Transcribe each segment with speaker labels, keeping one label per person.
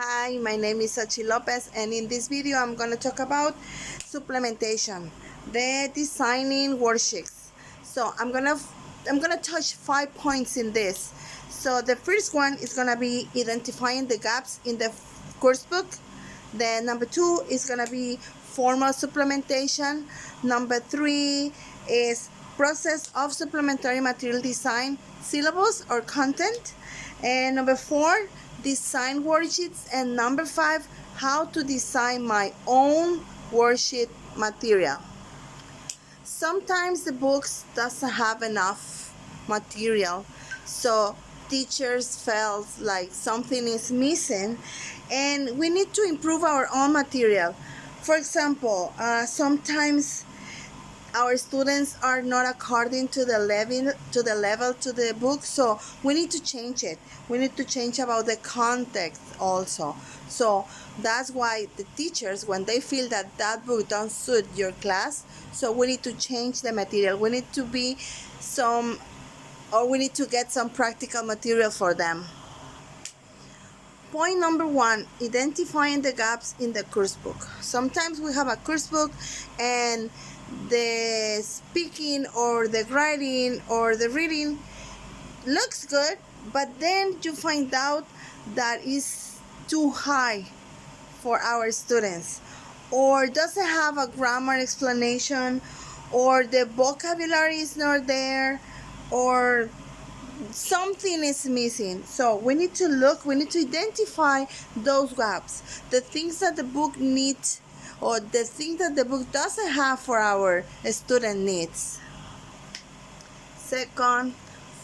Speaker 1: Hi, my name is Sachi Lopez, and in this video I'm going to talk about supplementation, the designing worksheets. So I'm gonna touch 5 points in this. So the first one is gonna be identifying the gaps in the course book. Then number 2 is gonna be formal supplementation. Number 3 is process of supplementary material design, syllabus or content. And number 4, design worksheets. And number 5, how to design my own worksheet material. Sometimes the books doesn't have enough material, so teachers felt like something is missing and we need to improve our own material. For example, sometimes our students are not according to the level to the book, so we need to change it. We need to change about the context also. So that's why the teachers, when they feel that that book don't suit your class, so we need to change the material. We need to be we need to get some practical material for them. Point number 1, identifying the gaps in the course book. Sometimes we have a course book and the speaking or the writing or the reading looks good, but then you find out that is too high for our students, or doesn't have a grammar explanation, or the vocabulary is not there, or something is missing. So we need to identify those gaps, the things that the book needs or the things that the book doesn't have for our student needs. Second,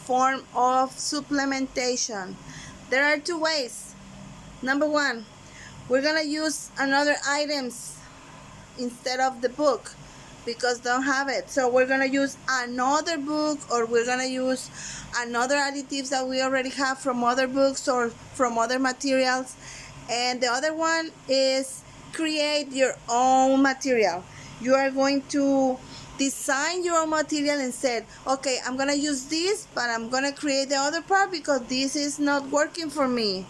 Speaker 1: form of supplementation. There are 2 ways. Number 1, we're gonna use another items instead of the book because don't have it. So we're gonna use another book, or we're gonna use another additives that we already have from other books or from other materials. And the other one is create your own material. You are going to design your own material and say, okay, I'm gonna use this, but I'm gonna create the other part because this is not working for me.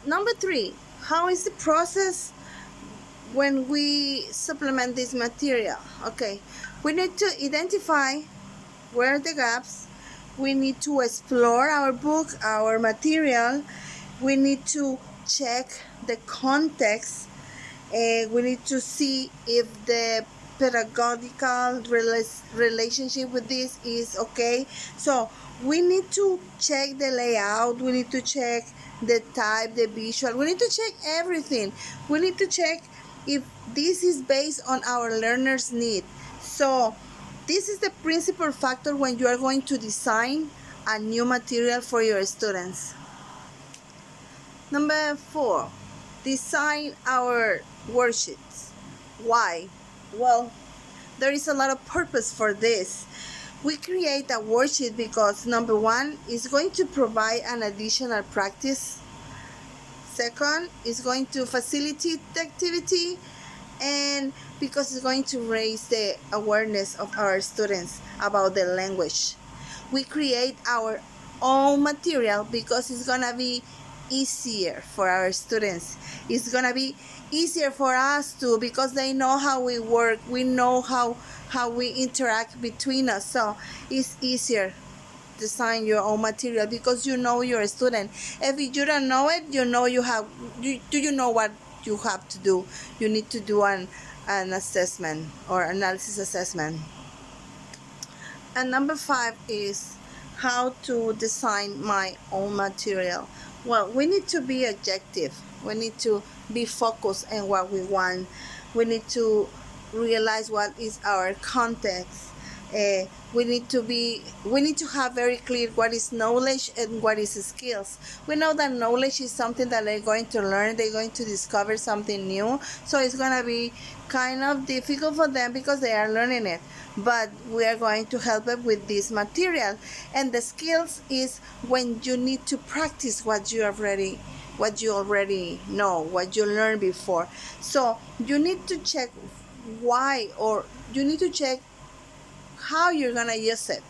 Speaker 1: Number 3, how is the process when we supplement this material? Okay, we need to identify where are the gaps. We need to explore our book, our material. We need to check the context. We need to see if the pedagogical relationship with this is okay. So we need to check the layout. We need to check the type, the visual. We need to check everything. We need to check if this is based on our learners' need. So this is the principal factor when you are going to design a new material for your students. Number 4, design our worksheets. Why? Well, there is a lot of purpose for this. We create a worksheet because number 1 is going to provide an additional practice. Second, is going to facilitate the activity, and because it's going to raise the awareness of our students about the language. We create our own material because it's gonna be easier for our students. It's gonna be easier for us too because they know how we work. We know how we interact between us. So it's easier design your own material because you know your student. If you don't know it, you know you know what you have to do. You need to do an assessment or analysis assessment. And number 5 is how to design my own material. Well, we need to be objective. We need to be focused on what we want. We need to realize what is our context. We need to have very clear what is knowledge and what is skills. We know that knowledge is something that they're going to learn. They're going to discover something new. So it's going to be kind of difficult for them because they are learning it. But we are going to help them with this material. And the skills is when you need to practice what you already know, what you learned before. So you need to check why, or you need to check how you're gonna use it.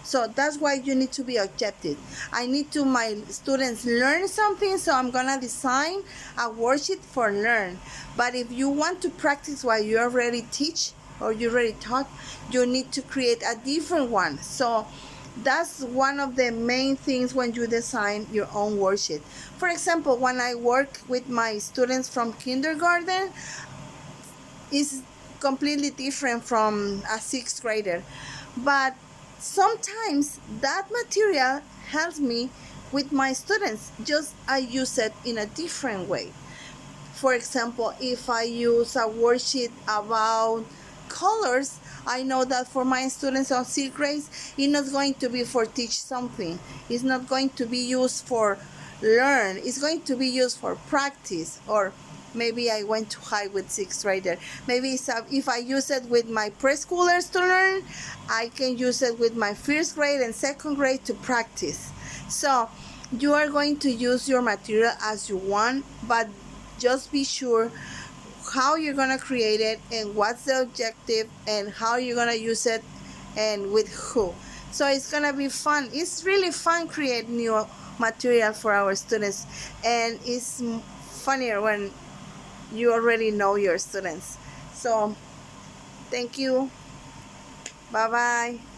Speaker 1: So that's why you need to be objective. I need to my students learn something, so I'm gonna design a worksheet for learn. But if you want to practice what you already teach or you already taught, you need to create a different one. So that's one of the main things when you design your own worksheet. For example, when I work with my students from kindergarten, is completely different from a sixth grader. But sometimes that material helps me with my students, just I use it in a different way. For example, if I use a worksheet about colors, I know that for my students on sixth grade, it's not going to be for teach something. It's not going to be used for learn. It's going to be used for practice. Or maybe I went too high with sixth grader. Maybe if I use it with my preschoolers to learn, I can use it with my first grade and second grade to practice. So you are going to use your material as you want, but just be sure how you're going to create it and what's the objective and how you're going to use it and with who. So it's going to be fun. It's really fun create new material for our students, and it's funnier when you already know your students. So thank you. Bye bye.